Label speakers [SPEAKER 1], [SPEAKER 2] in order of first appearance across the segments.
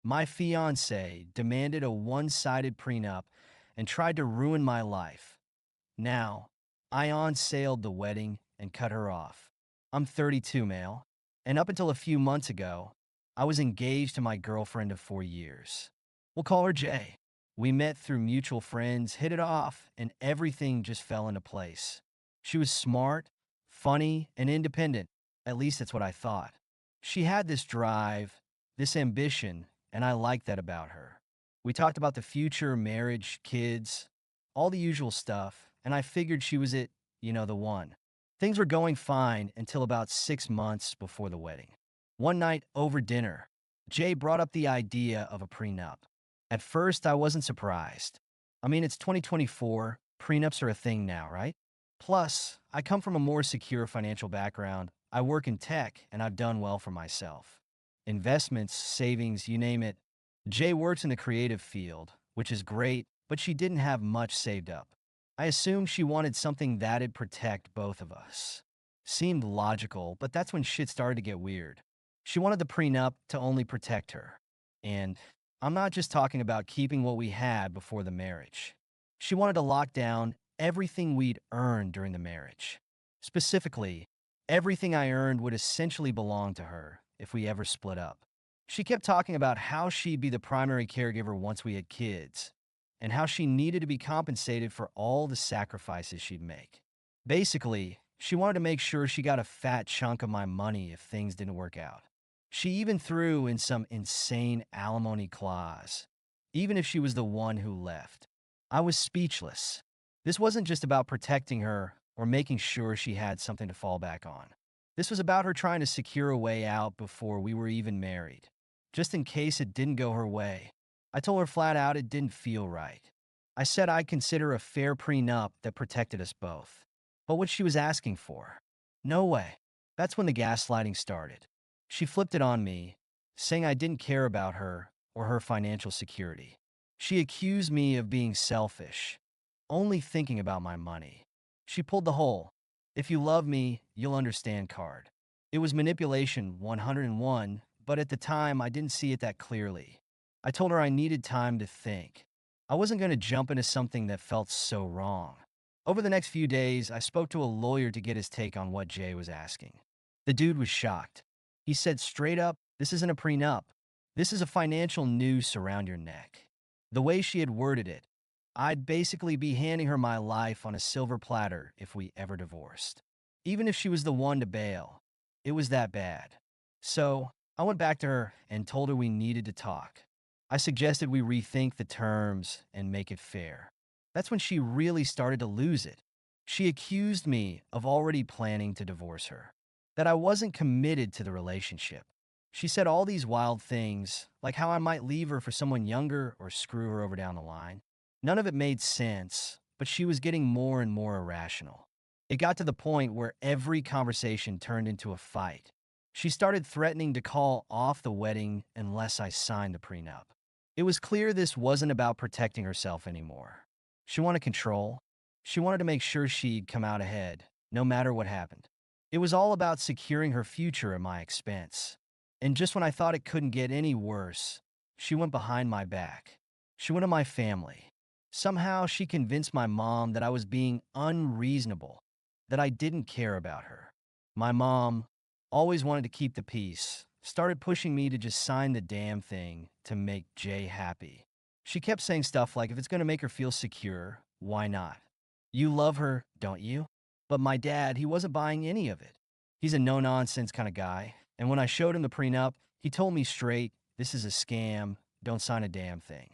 [SPEAKER 1] My fiancée demanded a one-sided prenup and tried to ruin my life. Now, I on-sailed the wedding and cut her off. I'm 32, male, and up until a few months ago, I was engaged to my girlfriend of 4 years. We'll call her Jay. We met through mutual friends, hit it off, and everything just fell into place. She was smart, funny, and independent. At least that's what I thought. She had this drive, this ambition, and I liked that about her. We talked about the future, marriage, kids, all the usual stuff, and I figured she was the one. Things were going fine until about 6 months before the wedding. One night over dinner, Jay brought up the idea of a prenup. At first, I wasn't surprised. I mean, it's 2024, prenups are a thing now, right? Plus, I come from a more secure financial background. I work in tech, and I've done well for myself. Investments, savings, you name it. Jay works in the creative field, which is great, but she didn't have much saved up. I assumed she wanted something that'd protect both of us. Seemed logical, but that's when shit started to get weird. She wanted the prenup to only protect her. And I'm not just talking about keeping what we had before the marriage. She wanted to lock down everything we'd earned during the marriage. Specifically, everything I earned would essentially belong to her if we ever split up. She kept talking about how she'd be the primary caregiver once we had kids, and how she needed to be compensated for all the sacrifices she'd make. Basically, she wanted to make sure she got a fat chunk of my money if things didn't work out. She even threw in some insane alimony clause, even if she was the one who left. I was speechless. This wasn't just about protecting her or making sure she had something to fall back on. This was about her trying to secure a way out before we were even married, just in case it didn't go her way. I told her flat out it didn't feel right. I said I'd consider a fair prenup that protected us both. But what she was asking for? No way. That's when the gaslighting started. She flipped it on me, saying I didn't care about her or her financial security. She accused me of being selfish, only thinking about my money. She pulled the whole, "if you love me, you'll understand" card. It was manipulation 101, but at the time I didn't see it that clearly. I told her I needed time to think. I wasn't going to jump into something that felt so wrong. Over the next few days, I spoke to a lawyer to get his take on what Jay was asking. The dude was shocked. He said straight up, "This isn't a prenup. This is a financial noose around your neck." The way she had worded it, I'd basically be handing her my life on a silver platter if we ever divorced. Even if she was the one to bail, it was that bad. So, I went back to her and told her we needed to talk. I suggested we rethink the terms and make it fair. That's when she really started to lose it. She accused me of already planning to divorce her, that I wasn't committed to the relationship. She said all these wild things, like how I might leave her for someone younger or screw her over down the line. None of it made sense, but she was getting more and more irrational. It got to the point where every conversation turned into a fight. She started threatening to call off the wedding unless I signed the prenup. It was clear this wasn't about protecting herself anymore. She wanted control. She wanted to make sure she'd come out ahead, no matter what happened. It was all about securing her future at my expense. And just when I thought it couldn't get any worse, she went behind my back. She went to my family. Somehow she convinced my mom that I was being unreasonable, that I didn't care about her. My mom always wanted to keep the peace, started pushing me to just sign the damn thing to make Jay happy. She kept saying stuff like, if it's going to make her feel secure, why not? You love her, don't you? But my dad, he wasn't buying any of it. He's a no-nonsense kind of guy, and when I showed him the prenup, he told me straight, "This is a scam, don't sign a damn thing."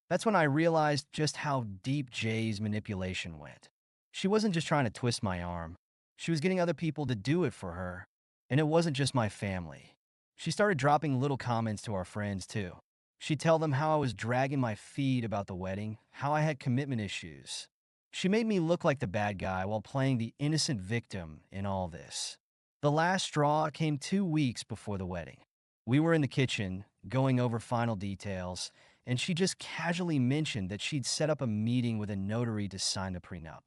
[SPEAKER 1] That's when I realized just how deep Jay's manipulation went. She wasn't just trying to twist my arm. She was getting other people to do it for her, and it wasn't just my family. She started dropping little comments to our friends, too. She'd tell them how I was dragging my feet about the wedding, how I had commitment issues. She made me look like the bad guy while playing the innocent victim in all this. The last straw came 2 weeks before the wedding. We were in the kitchen, going over final details, and she just casually mentioned that she'd set up a meeting with a notary to sign the prenup.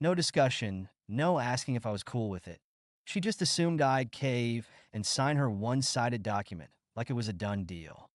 [SPEAKER 1] No discussion, no asking if I was cool with it. She just assumed I'd cave and sign her one-sided document like it was a done deal.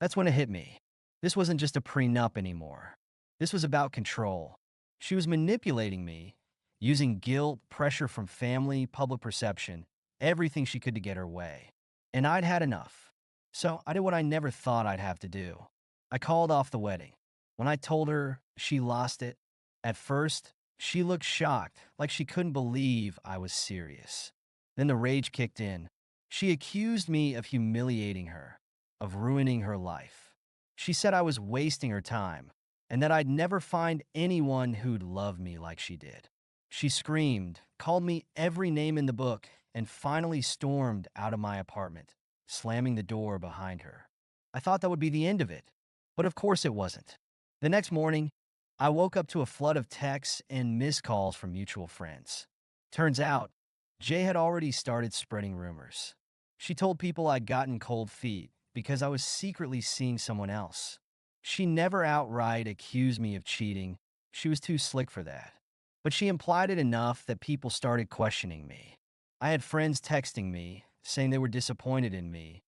[SPEAKER 1] That's when it hit me. This wasn't just a prenup anymore. This was about control. She was manipulating me, using guilt, pressure from family, public perception, everything she could to get her way. And I'd had enough. So I did what I never thought I'd have to do. I called off the wedding. When I told her, she lost it. At first, she looked shocked, like she couldn't believe I was serious. Then the rage kicked in. She accused me of humiliating her, of ruining her life. She said I was wasting her time, and that I'd never find anyone who'd love me like she did. She screamed, called me every name in the book, and finally stormed out of my apartment, slamming the door behind her. I thought that would be the end of it, but of course it wasn't. The next morning, I woke up to a flood of texts and missed calls from mutual friends. Turns out, Jay had already started spreading rumors. She told people I'd gotten cold feet because I was secretly seeing someone else. She never outright accused me of cheating. She was too slick for that. But she implied it enough that people started questioning me. I had friends texting me, saying they were disappointed in me,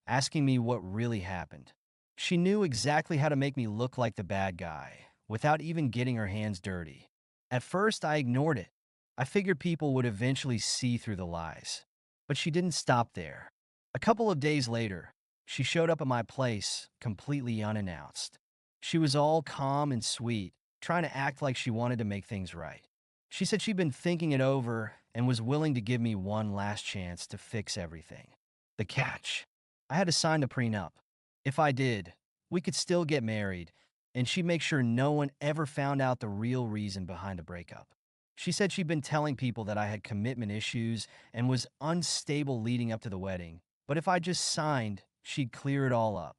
[SPEAKER 1] asking me what really happened. She knew exactly how to make me look like the bad guy, without even getting her hands dirty. At first, I ignored it. I figured people would eventually see through the lies. But she didn't stop there. A couple of days later, she showed up at my place, completely unannounced. She was all calm and sweet, trying to act like she wanted to make things right. She said she'd been thinking it over and was willing to give me one last chance to fix everything. The catch: I had to sign the prenup. If I did, we could still get married, and she'd make sure no one ever found out the real reason behind the breakup. She said she'd been telling people that I had commitment issues and was unstable leading up to the wedding, but if I just signed, she'd clear it all up.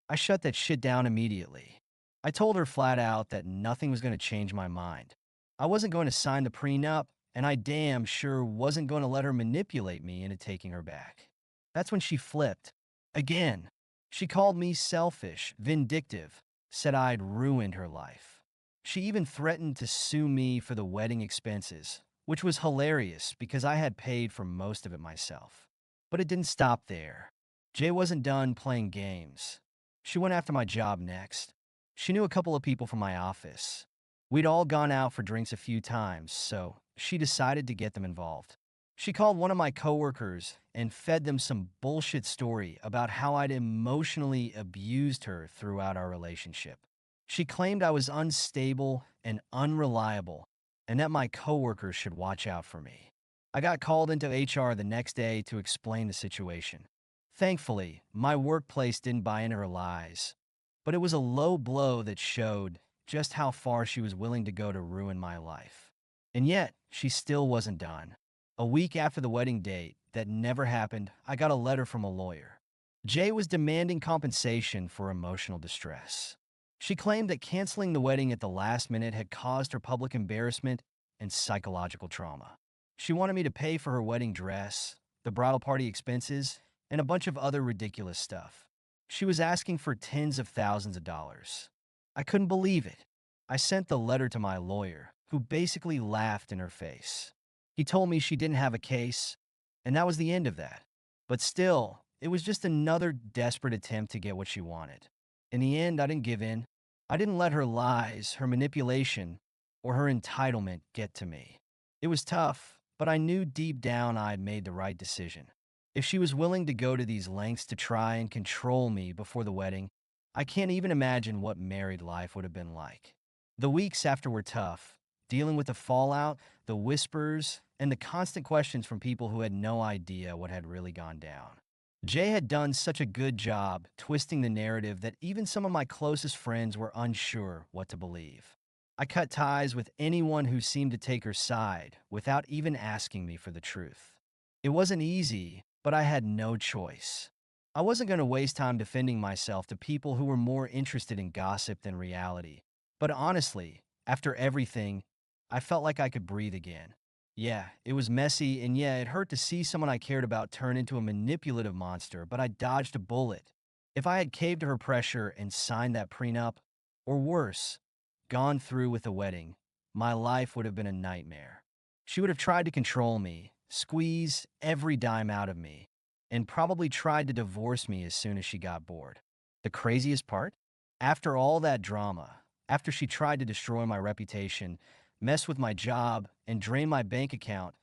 [SPEAKER 1] I shut that shit down immediately. I told her flat out that nothing was going to change my mind. I wasn't going to sign the prenup, and I damn sure wasn't going to let her manipulate me into taking her back. That's when she flipped. Again. She called me selfish, vindictive, said I'd ruined her life. She even threatened to sue me for the wedding expenses, which was hilarious because I had paid for most of it myself. But it didn't stop there. Jay wasn't done playing games. She went after my job next. She knew a couple of people from my office. We'd all gone out for drinks a few times, so she decided to get them involved. She called one of my coworkers and fed them some bullshit story about how I'd emotionally abused her throughout our relationship. She claimed I was unstable and unreliable and that my coworkers should watch out for me. I got called into HR the next day to explain the situation. Thankfully, my workplace didn't buy into her lies, but it was a low blow that showed just how far she was willing to go to ruin my life. And yet, she still wasn't done. A week after the wedding date, that never happened, I got a letter from a lawyer. Jay was demanding compensation for emotional distress. She claimed that canceling the wedding at the last minute had caused her public embarrassment and psychological trauma. She wanted me to pay for her wedding dress, the bridal party expenses, and a bunch of other ridiculous stuff. She was asking for tens of thousands of dollars. I couldn't believe it. I sent the letter to my lawyer, who basically laughed in her face. He told me she didn't have a case, and that was the end of that. But still, it was just another desperate attempt to get what she wanted. In the end, I didn't give in. I didn't let her lies, her manipulation, or her entitlement get to me. It was tough, but I knew deep down I had made the right decision. If she was willing to go to these lengths to try and control me before the wedding, I can't even imagine what married life would have been like. The weeks after were tough, dealing with the fallout, the whispers, and the constant questions from people who had no idea what had really gone down. Jay had done such a good job twisting the narrative that even some of my closest friends were unsure what to believe. I cut ties with anyone who seemed to take her side without even asking me for the truth. It wasn't easy, but I had no choice. I wasn't going to waste time defending myself to people who were more interested in gossip than reality. But honestly, after everything, I felt like I could breathe again. Yeah, it was messy, and yeah, it hurt to see someone I cared about turn into a manipulative monster, but I dodged a bullet. If I had caved to her pressure and signed that prenup, or worse, gone through with the wedding, my life would have been a nightmare. She would have tried to control me, squeeze every dime out of me, and probably tried to divorce me as soon as she got bored. The craziest part? After all that drama, after she tried to destroy my reputation, mess with my job, and drain my bank account,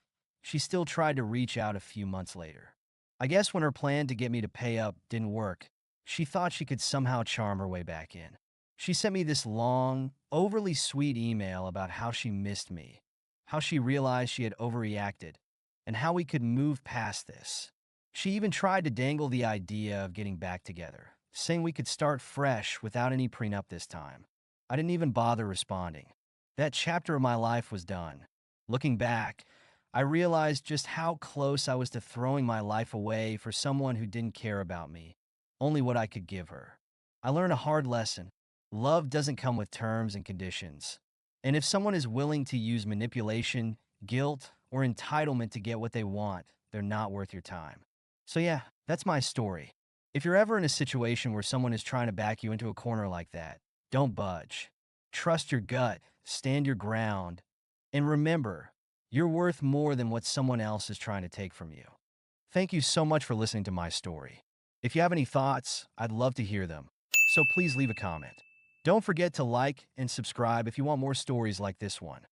[SPEAKER 1] she still tried to reach out a few months later. I guess when her plan to get me to pay up didn't work, she thought she could somehow charm her way back in. She sent me this long, overly sweet email about how she missed me, how she realized she had overreacted, and how we could move past this. She even tried to dangle the idea of getting back together, saying we could start fresh without any prenup this time. I didn't even bother responding. That chapter of my life was done. Looking back, I realized just how close I was to throwing my life away for someone who didn't care about me, only what I could give her. I learned a hard lesson. Love doesn't come with terms and conditions. And if someone is willing to use manipulation, guilt, or entitlement to get what they want, they're not worth your time. So yeah, that's my story. If you're ever in a situation where someone is trying to back you into a corner like that, don't budge. Trust your gut, stand your ground, and remember, you're worth more than what someone else is trying to take from you. Thank you so much for listening to my story. If you have any thoughts, I'd love to hear them. So please leave a comment. Don't forget to like and subscribe if you want more stories like this one.